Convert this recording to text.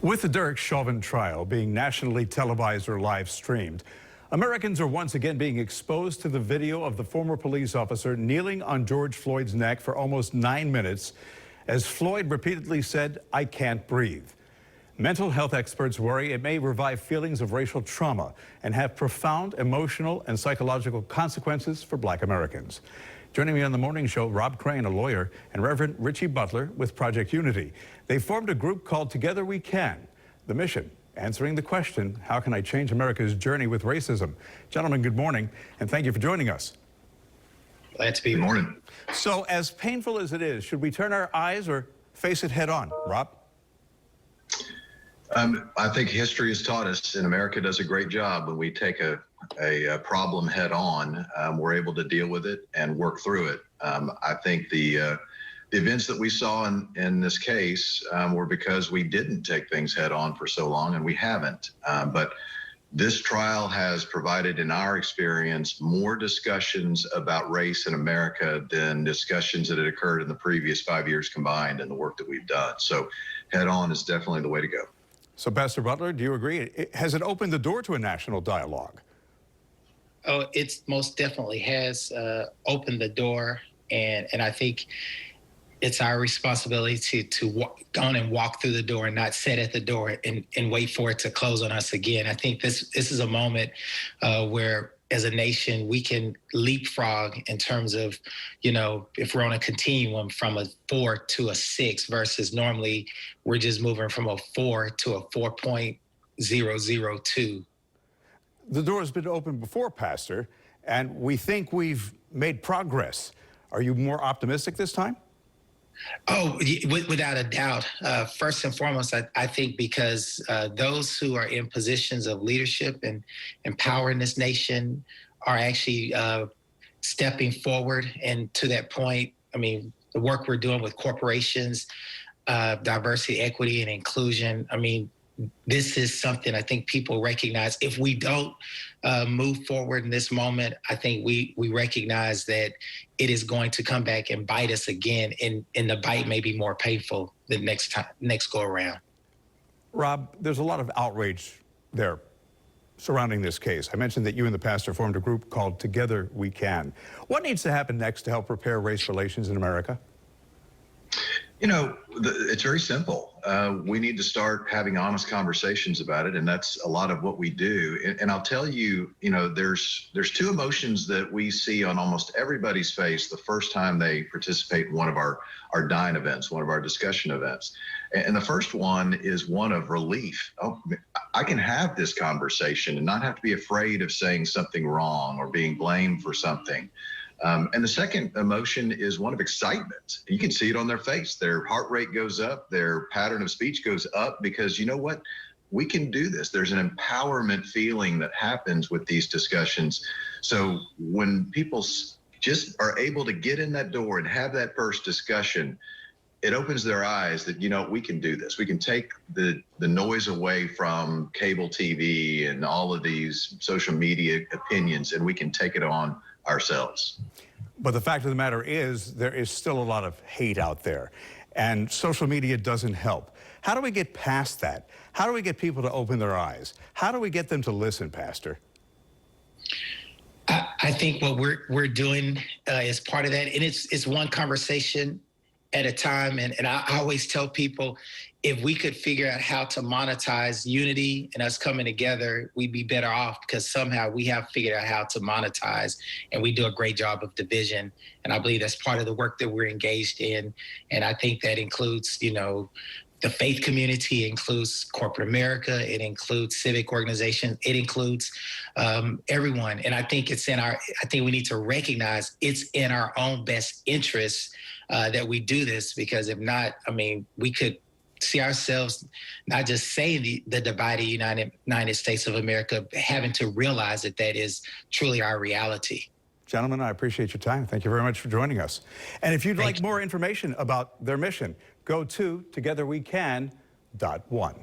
With the Derek Chauvin trial being nationally televised or live streamed, Americans are once again being exposed to the video of the former police officer kneeling on George Floyd's neck for almost 9 minutes as Floyd repeatedly said, "I can't breathe." Mental health experts worry it may revive feelings of racial trauma and have profound emotional and psychological consequences for Black Americans. Joining me on the morning show, Rob Crain, a lawyer, and Reverend Richie Butler with Project Unity. They formed a group called Together We Can. The mission, answering the question, how can I change America's journey with racism? Gentlemen, good morning, and thank you for joining us. Glad to be here. Good morning. So as painful as it is, should we turn our eyes or face it head on? Rob? I think history has taught us, and America does a great job when we take a problem head on. We're able to deal with it and work through it. I think the events that we saw in this case were because we didn't take things head on for so long, and we haven't. But this trial has provided, in our experience, more discussions about race in America than discussions that had occurred in the previous 5 years combined in the work that we've done. So head on is definitely the way to go. So, Pastor Butler, do you agree? Has it opened the door to a national dialogue? Oh, it most definitely has opened the door, and I think it's our responsibility to walk on and walk through the door and not sit at the door and wait for it to close on us again. I think this is a moment where, as a nation, we can leapfrog in terms of, if we're on a continuum from a 4 to a 6 versus normally we're just moving from a 4 to a 4.002. The door has been open before, Pastor, and we think we've made progress. Are you more optimistic this time? Oh, without a doubt. First and foremost, I think because those who are in positions of leadership and power in this nation are actually stepping forward. And to that point, I mean, the work we're doing with corporations, diversity, equity, and inclusion, I mean, this is something I think people recognize. If we don't move forward in this moment, I think we recognize that it is going to come back and bite us again, and the bite may be more painful the next go around. Rob, there's a lot of outrage there surrounding this case. I mentioned that you and the pastor formed a group called Together We Can. What needs to happen next to help repair race relations in America? It's very simple. We need to start having honest conversations about it, and that's a lot of what we do. And I'll tell you, there's two emotions that we see on almost everybody's face the first time they participate in one of our dine events, one of our discussion events. And the first one is one of relief. Oh, I can have this conversation and not have to be afraid of saying something wrong or being blamed for something. And the second emotion is one of excitement. You can see it on their face. Their heart rate goes up. Their pattern of speech goes up because, you know what? We can do this. There's an empowerment feeling that happens with these discussions. So when people just are able to get in that door and have that first discussion, it opens their eyes that, we can do this. We can take the noise away from cable TV and all of these social media opinions, and we can take it on ourselves. But the fact of the matter is, there is still a lot of hate out there, and social media doesn't help. How do we get past that? How do we get people to open their eyes? How do we get them to listen, Pastor? I think what we're doing is part of that, and it's one conversation at a time. And I always tell people, if we could figure out how to monetize unity and us coming together, we'd be better off, because somehow we have figured out how to monetize, and we do a great job of division. And I believe that's part of the work that we're engaged in. And I think that includes, the faith community, includes corporate America, it includes civic organizations, it includes everyone. And I think I think we need to recognize it's in our own best interests that we do this, because if not, I mean, we could see ourselves not just saying the divided United States of America, but having to realize that that is truly our reality. Gentlemen, I appreciate your time. Thank you very much for joining us. And if you'd like more information about their mission, go to togetherwecan.one.